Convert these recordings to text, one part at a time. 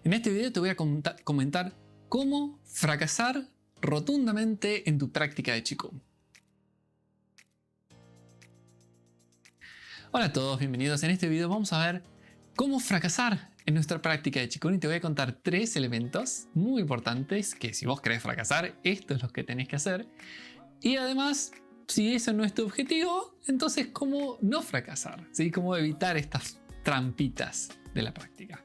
En este video te voy a comentar cómo fracasar rotundamente en tu práctica de Qigong. Hola a todos, bienvenidos. En este video vamos a ver cómo fracasar en nuestra práctica de Qigong y te voy a contar 3 elementos muy importantes que si vos querés fracasar, esto es lo que tenés que hacer. Y además, si eso no es tu objetivo, entonces cómo no fracasar, ¿sí? Cómo evitar estas trampitas de la práctica.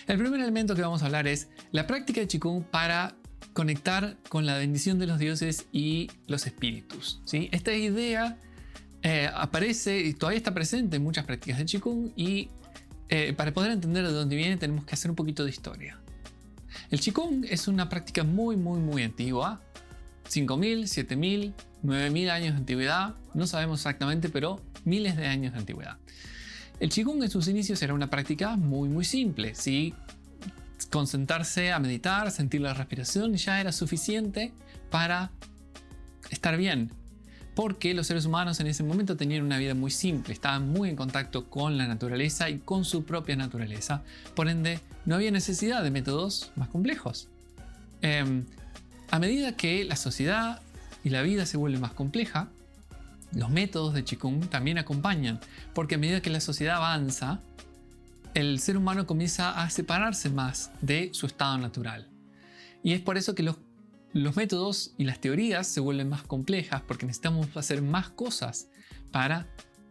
El primer elemento que vamos a hablar es la práctica de Qigong para conectar con la bendición de los dioses y los espíritus, ¿sí? Esta idea aparece y todavía está presente en muchas prácticas de Qigong y para poder entender de dónde viene tenemos que hacer un poquito de historia. El Qigong es una práctica muy antigua, 5.000, 7.000, 9.000 años de antigüedad, no sabemos exactamente, pero miles de años de antigüedad. El Qigong en sus inicios era una práctica muy simple, ¿sí? Concentrarse a meditar, sentir la respiración ya era suficiente para estar bien. Porque los seres humanos en ese momento tenían una vida muy simple, estaban muy en contacto con la naturaleza y con su propia naturaleza. Por ende, no había necesidad de métodos más complejos. A medida que la sociedad y la vida se vuelve más compleja, los métodos de Qigong también acompañan, porque a medida que la sociedad avanza, el ser humano comienza a separarse más de su estado natural. Y es por eso que los métodos y las teorías se vuelven más complejas, porque necesitamos hacer más cosas para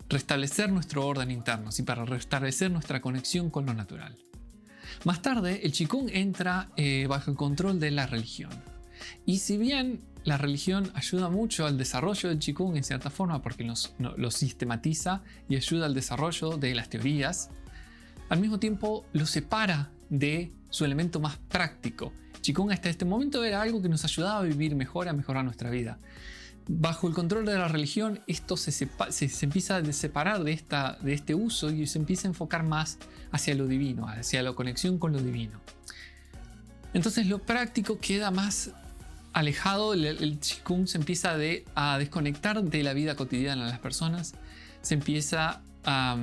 restablecer nuestro orden interno, ¿sí? Para restablecer nuestra conexión con lo natural. Más tarde, el Qigong entra bajo el control de la religión. Y si bien la religión ayuda mucho al desarrollo del Qigong en cierta forma porque lo sistematiza y ayuda al desarrollo de las teorías, al mismo tiempo lo separa de su elemento más práctico. Qigong hasta este momento era algo que nos ayudaba a vivir mejor, a mejorar nuestra vida. Bajo el control de la religión, esto se empieza a separar de este uso y se empieza a enfocar más hacia lo divino, hacia la conexión con lo divino. Entonces lo práctico queda más alejado, el Qigong se empieza a desconectar de la vida cotidiana de las personas, se empieza a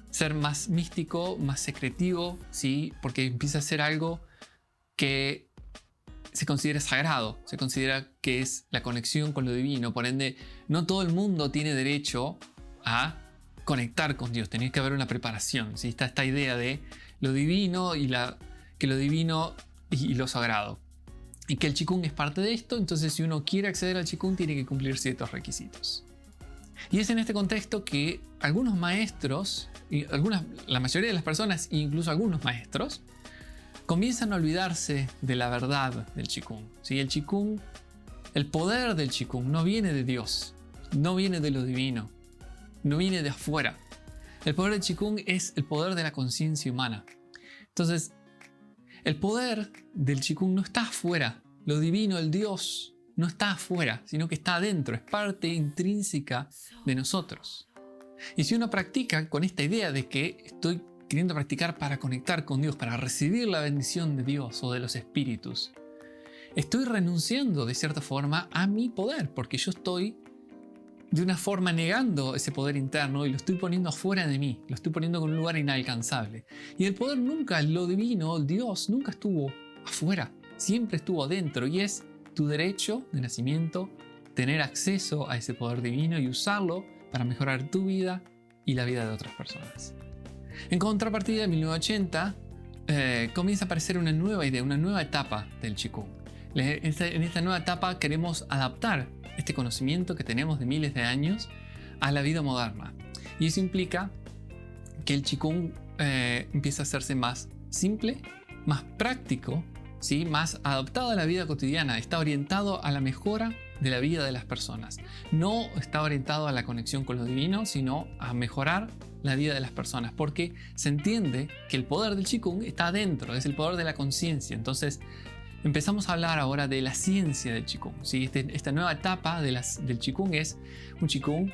ser más místico, más secretivo, ¿sí? Porque empieza a ser algo que se considera sagrado, se considera que es la conexión con lo divino. Por ende, no todo el mundo tiene derecho a conectar con Dios, tiene que haber una preparación, ¿sí? Está esta idea de lo divino y que lo divino y lo sagrado. Y que el Qigong es parte de esto, entonces si uno quiere acceder al Qigong tiene que cumplir ciertos requisitos. Y es en este contexto que algunos maestros, la mayoría de las personas, incluso algunos maestros, comienzan a olvidarse de la verdad del Qigong. ¿Sí? El poder del Qigong no viene de Dios, no viene de lo divino, no viene de afuera. El poder del Qigong es el poder de la conciencia humana. Entonces, el poder del Qigong no está afuera. Lo divino, el Dios, no está afuera, sino que está adentro. Es parte intrínseca de nosotros. Y si uno practica con esta idea de que estoy queriendo practicar para conectar con Dios, para recibir la bendición de Dios o de los espíritus, estoy renunciando de cierta forma a mi poder, porque yo estoy de una forma negando ese poder interno y lo estoy poniendo afuera de mí, lo estoy poniendo en un lugar inalcanzable. Y el poder nunca, lo divino, el Dios, nunca estuvo afuera, siempre estuvo adentro y es tu derecho de nacimiento tener acceso a ese poder divino y usarlo para mejorar tu vida y la vida de otras personas. En contrapartida, en 1980 comienza a aparecer una nueva idea, una nueva etapa del Qigong. En esta nueva etapa queremos adaptar este conocimiento que tenemos de miles de años a la vida moderna. Y eso implica que el Qigong empieza a hacerse más simple, más práctico, ¿sí? Más adaptado a la vida cotidiana. Está orientado a la mejora de la vida de las personas. No está orientado a la conexión con lo divino, sino a mejorar la vida de las personas. Porque se entiende que el poder del Qigong está adentro, es el poder de la conciencia. Entonces, empezamos a hablar ahora de la ciencia del Qigong, ¿sí? Esta nueva etapa del Qigong es un Qigong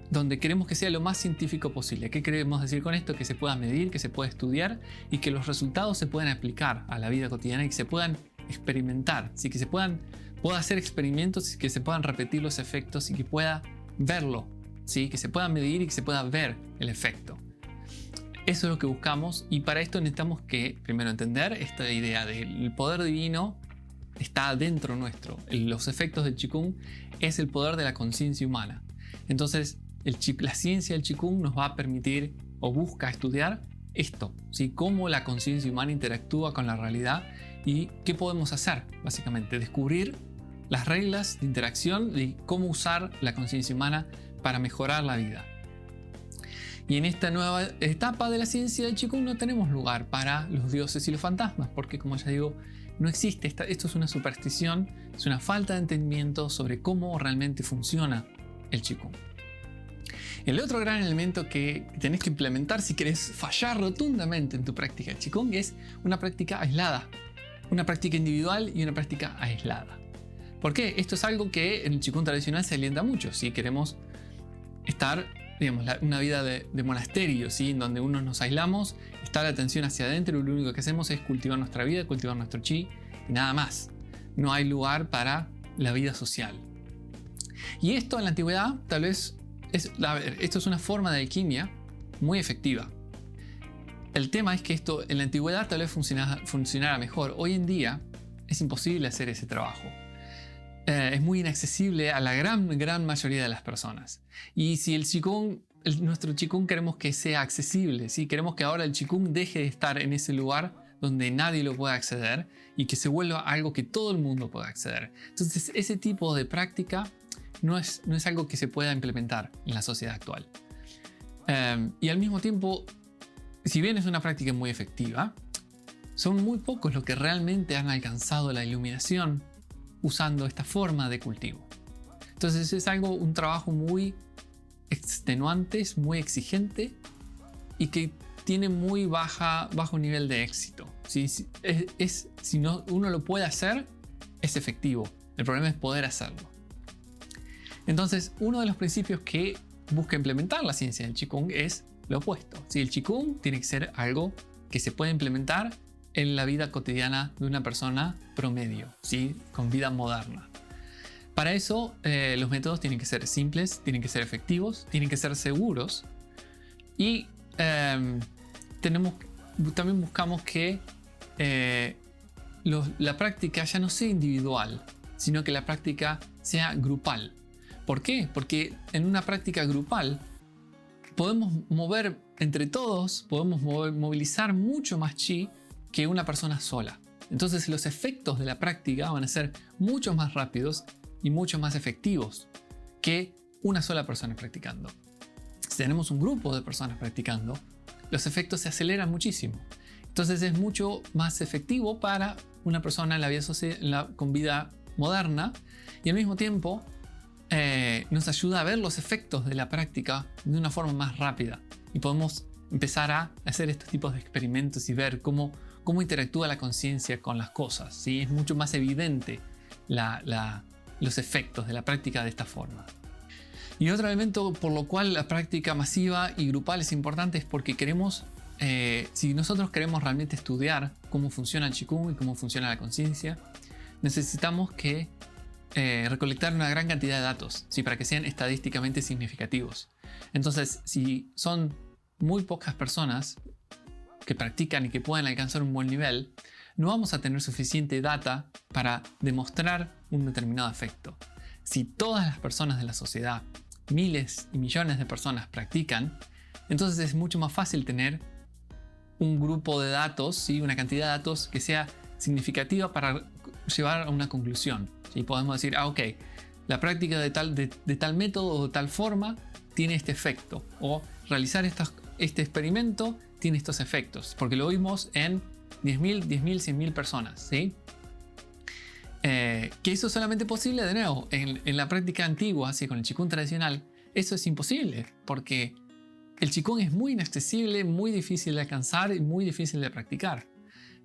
donde queremos que sea lo más científico posible. ¿Qué queremos decir con esto? Que se pueda medir, que se pueda estudiar y que los resultados se puedan aplicar a la vida cotidiana y que se puedan experimentar, ¿sí? Que se pueda hacer experimentos y que se puedan repetir los efectos y que pueda verlo, ¿sí? Que se pueda medir y que se pueda ver el efecto. Eso es lo que buscamos, y para esto necesitamos que primero entender esta idea del poder divino está dentro nuestro. Los efectos del Qigong es el poder de la conciencia humana. Entonces, la ciencia del Qigong nos va a permitir o busca estudiar esto, ¿sí? Cómo la conciencia humana interactúa con la realidad y qué podemos hacer, básicamente. Descubrir las reglas de interacción de cómo usar la conciencia humana para mejorar la vida. Y en esta nueva etapa de la ciencia del Qigong no tenemos lugar para los dioses y los fantasmas, porque como ya digo, no existe. Esto es una superstición, es una falta de entendimiento sobre cómo realmente funciona el Qigong. El otro gran elemento que tenés que implementar si querés fallar rotundamente en tu práctica de Qigong es una práctica aislada. Una práctica individual y una práctica aislada. ¿Por qué? Esto es algo que en el Qigong tradicional se alienta mucho. Si queremos estar, digamos, una vida de monasterio, ¿sí? En donde unos nos aislamos, está la atención hacia adentro y lo único que hacemos es cultivar nuestra vida, cultivar nuestro chi y nada más. No hay lugar para la vida social. Y esto en la antigüedad tal vez esto es una forma de alquimia muy efectiva. El tema es que esto en la antigüedad tal vez funcionara mejor. Hoy en día es imposible hacer ese trabajo. Es muy inaccesible a la gran mayoría de las personas. Y si nuestro Qigong queremos que sea accesible, ¿sí? Queremos que ahora el Qigong deje de estar en ese lugar donde nadie lo pueda acceder y que se vuelva algo que todo el mundo pueda acceder. Entonces ese tipo de práctica no es algo que se pueda implementar en la sociedad actual. Y al mismo tiempo, si bien es una práctica muy efectiva, son muy pocos los que realmente han alcanzado la iluminación usando esta forma de cultivo. Entonces es un trabajo muy extenuante, es muy exigente y que tiene muy bajo nivel de éxito. Si uno lo puede hacer, es efectivo. El problema es poder hacerlo. Entonces, uno de los principios que busca implementar la ciencia del Qigong es lo opuesto. Si el Qigong tiene que ser algo que se puede implementar en la vida cotidiana de una persona promedio, ¿sí? Con vida moderna. Para eso, los métodos tienen que ser simples, tienen que ser efectivos, tienen que ser seguros y también buscamos que la práctica ya no sea individual, sino que la práctica sea grupal. ¿Por qué? Porque en una práctica grupal podemos mover entre todos, podemos movilizar mucho más chi que una persona sola. Entonces los efectos de la práctica van a ser mucho más rápidos y mucho más efectivos que una sola persona practicando. Si tenemos un grupo de personas practicando, los efectos se aceleran muchísimo. Entonces es mucho más efectivo para una persona en la vida con vida moderna y al mismo tiempo nos ayuda a ver los efectos de la práctica de una forma más rápida y podemos empezar a hacer estos tipos de experimentos y ver cómo interactúa la conciencia con las cosas, ¿sí? Es mucho más evidente los efectos de la práctica de esta forma. Y otro elemento por lo cual la práctica masiva y grupal es importante es porque si nosotros queremos realmente estudiar cómo funciona el Qigong y cómo funciona la conciencia, necesitamos recolectar una gran cantidad de datos, ¿sí? Para que sean estadísticamente significativos. Entonces, si son muy pocas personas que practican y que puedan alcanzar un buen nivel, no vamos a tener suficiente data para demostrar un determinado efecto. Si todas las personas de la sociedad, miles y millones de personas practican, entonces es mucho más fácil tener un grupo de datos, ¿sí? Una cantidad de datos que sea significativa para llevar a una conclusión. ¿Sí? Podemos decir, ok, la práctica de tal método o de tal forma tiene este efecto, o realizar este experimento tiene estos efectos, porque lo vimos en 10.000, 100.000 personas, ¿sí? Que eso es solamente posible, de nuevo, en la práctica antigua, así con el Qigong tradicional, eso es imposible, porque el Qigong es muy inaccesible, muy difícil de alcanzar y muy difícil de practicar.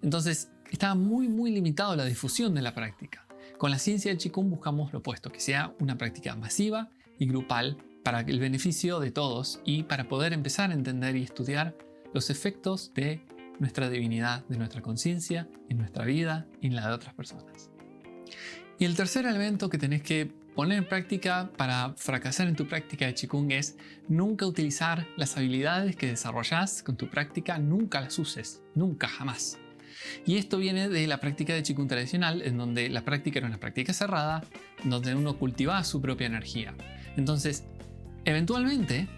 Entonces, está muy limitado la difusión de la práctica. Con la ciencia del Qigong buscamos lo opuesto, que sea una práctica masiva y grupal para el beneficio de todos y para poder empezar a entender y estudiar los efectos de nuestra divinidad, de nuestra conciencia, en nuestra vida y en la de otras personas. Y el tercer elemento que tenés que poner en práctica para fracasar en tu práctica de Qigong es nunca utilizar las habilidades que desarrollas con tu práctica, nunca las uses, nunca, jamás. Y esto viene de la práctica de Qigong tradicional, en donde la práctica era una práctica cerrada, donde uno cultivaba su propia energía. Entonces, eventualmente,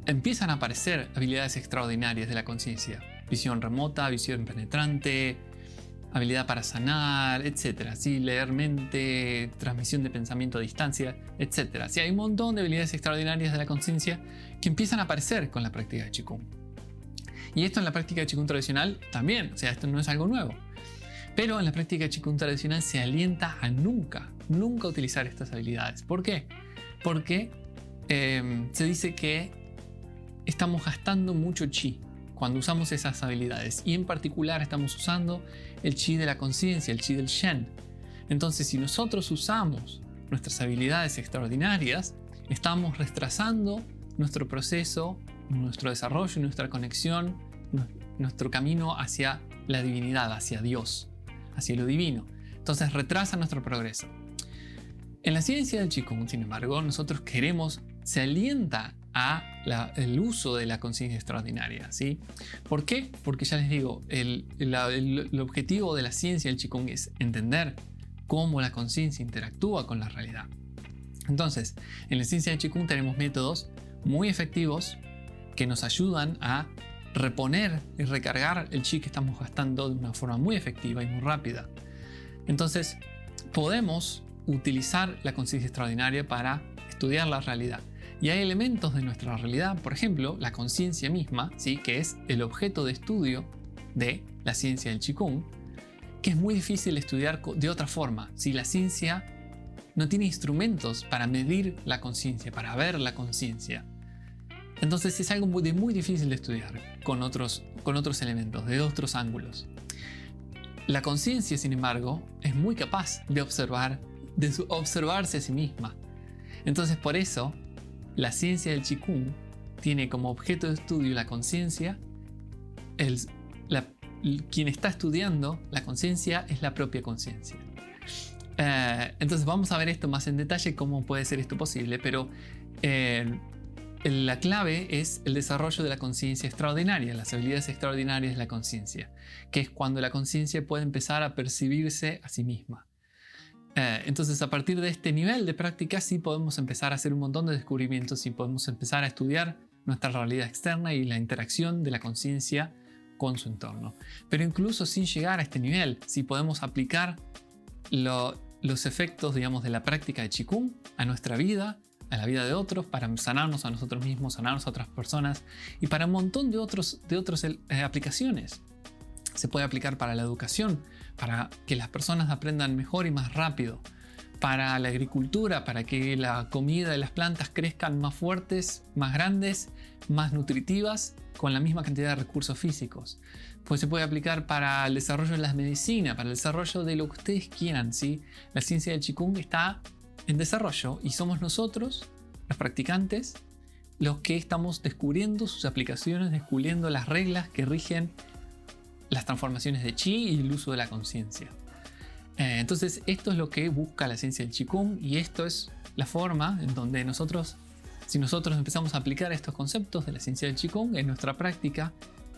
empiezan a aparecer habilidades extraordinarias de la conciencia. Visión remota, visión penetrante, habilidad para sanar, etc. ¿Sí? Leer mente, transmisión de pensamiento a distancia, etc. ¿Sí? Hay un montón de habilidades extraordinarias de la conciencia que empiezan a aparecer con la práctica de Qigong. Y esto en la práctica de Qigong tradicional también, o sea, esto no es algo nuevo. Pero en la práctica de Qigong tradicional se alienta a nunca utilizar estas habilidades. ¿Por qué? Porque se dice que estamos gastando mucho chi cuando usamos esas habilidades, y en particular estamos usando el chi de la conciencia, el chi del Shen. Entonces, si nosotros usamos nuestras habilidades extraordinarias, estamos retrasando nuestro proceso, nuestro desarrollo, nuestra conexión, nuestro camino hacia la divinidad, hacia Dios, hacia lo divino. Entonces retrasa nuestro progreso. En la ciencia del Qigong, sin embargo, nosotros se alienta el uso de la conciencia extraordinaria, ¿sí? ¿Por qué? Porque ya les digo, el objetivo de la ciencia del Qigong es entender cómo la conciencia interactúa con la realidad. Entonces, en la ciencia del Qigong tenemos métodos muy efectivos que nos ayudan a reponer y recargar el chi que estamos gastando de una forma muy efectiva y muy rápida. Entonces, podemos utilizar la conciencia extraordinaria para estudiar la realidad. Y hay elementos de nuestra realidad, por ejemplo, la conciencia misma, ¿sí? Que es el objeto de estudio de la ciencia del Qigong, que es muy difícil estudiar de otra forma. ¿Sí? La ciencia no tiene instrumentos para medir la conciencia, para ver la conciencia. Entonces es algo muy difícil de estudiar con otros elementos, de otros ángulos. La conciencia, sin embargo, es muy capaz de observarse a sí misma. Entonces, por eso, la ciencia del Qigong tiene como objeto de estudio la conciencia. Quien está estudiando la conciencia es la propia conciencia. Entonces vamos a ver esto más en detalle, cómo puede ser esto posible, pero la clave es el desarrollo de la conciencia extraordinaria, las habilidades extraordinarias de la conciencia, que es cuando la conciencia puede empezar a percibirse a sí misma. Entonces, a partir de este nivel de práctica sí podemos empezar a hacer un montón de descubrimientos y podemos empezar a estudiar nuestra realidad externa y la interacción de la conciencia con su entorno. Pero incluso sin llegar a este nivel, sí podemos aplicar los efectos, digamos, de la práctica de Qigong a nuestra vida, a la vida de otros, para sanarnos a nosotros mismos, sanarnos a otras personas y para un montón de otras aplicaciones. Se puede aplicar para la educación, para que las personas aprendan mejor y más rápido, para la agricultura, para que la comida de las plantas crezcan más fuertes, más grandes, más nutritivas, con la misma cantidad de recursos físicos. Pues se puede aplicar para el desarrollo de la medicina, para el desarrollo de lo que ustedes quieran, ¿sí? La ciencia del Qigong está en desarrollo y somos nosotros, los practicantes, los que estamos descubriendo sus aplicaciones, descubriendo las reglas que rigen las transformaciones de chi y el uso de la conciencia. Entonces esto es lo que busca la ciencia del Qigong y esto es la forma en donde si nosotros empezamos a aplicar estos conceptos de la ciencia del Qigong en nuestra práctica,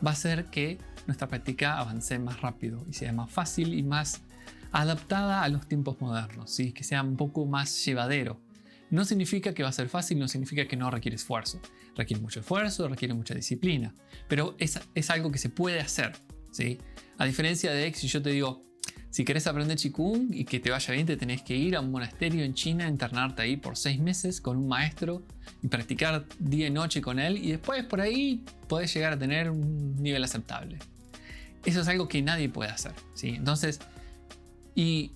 va a hacer que nuestra práctica avance más rápido y sea más fácil y más adaptada a los tiempos modernos, ¿sí? Que sea un poco más llevadero. No significa que va a ser fácil, no significa que no requiere esfuerzo. Requiere mucho esfuerzo, requiere mucha disciplina, pero es algo que se puede hacer, ¿sí? A diferencia de si yo te digo, si querés aprender Qigong y que te vaya bien, te tenés que ir a un monasterio en China, internarte ahí por 6 meses con un maestro y practicar día y noche con él, y después por ahí podés llegar a tener un nivel aceptable. Eso es algo que nadie puede hacer, ¿sí? Entonces, y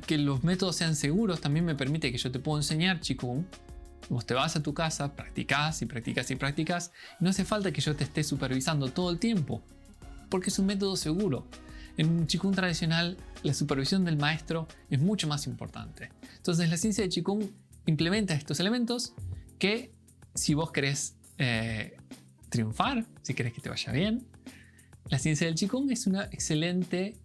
que los métodos sean seguros también me permite que yo te puedo enseñar Qigong. Vos te vas a tu casa, practicás y practicás y practicás. No hace falta que yo te esté supervisando todo el tiempo, porque es un método seguro. En un Qigong tradicional, la supervisión del maestro es mucho más importante. Entonces, la ciencia de Qigong implementa estos elementos que, si vos querés triunfar, si querés que te vaya bien, la ciencia del Qigong es una excelente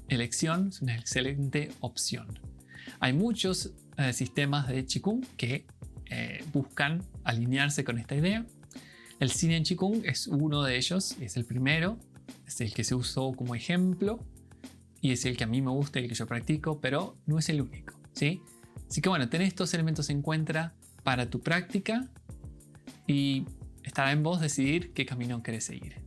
elección, es una excelente opción. Hay muchos sistemas de Qigong que buscan alinearse con esta idea. El Shineng Qigong es uno de ellos, es el primero, es el que se usó como ejemplo y es el que a mí me gusta y el que yo practico, pero no es el único, ¿sí? Así que bueno, ten estos elementos en cuenta para tu práctica y estará en vos decidir qué camino querés seguir.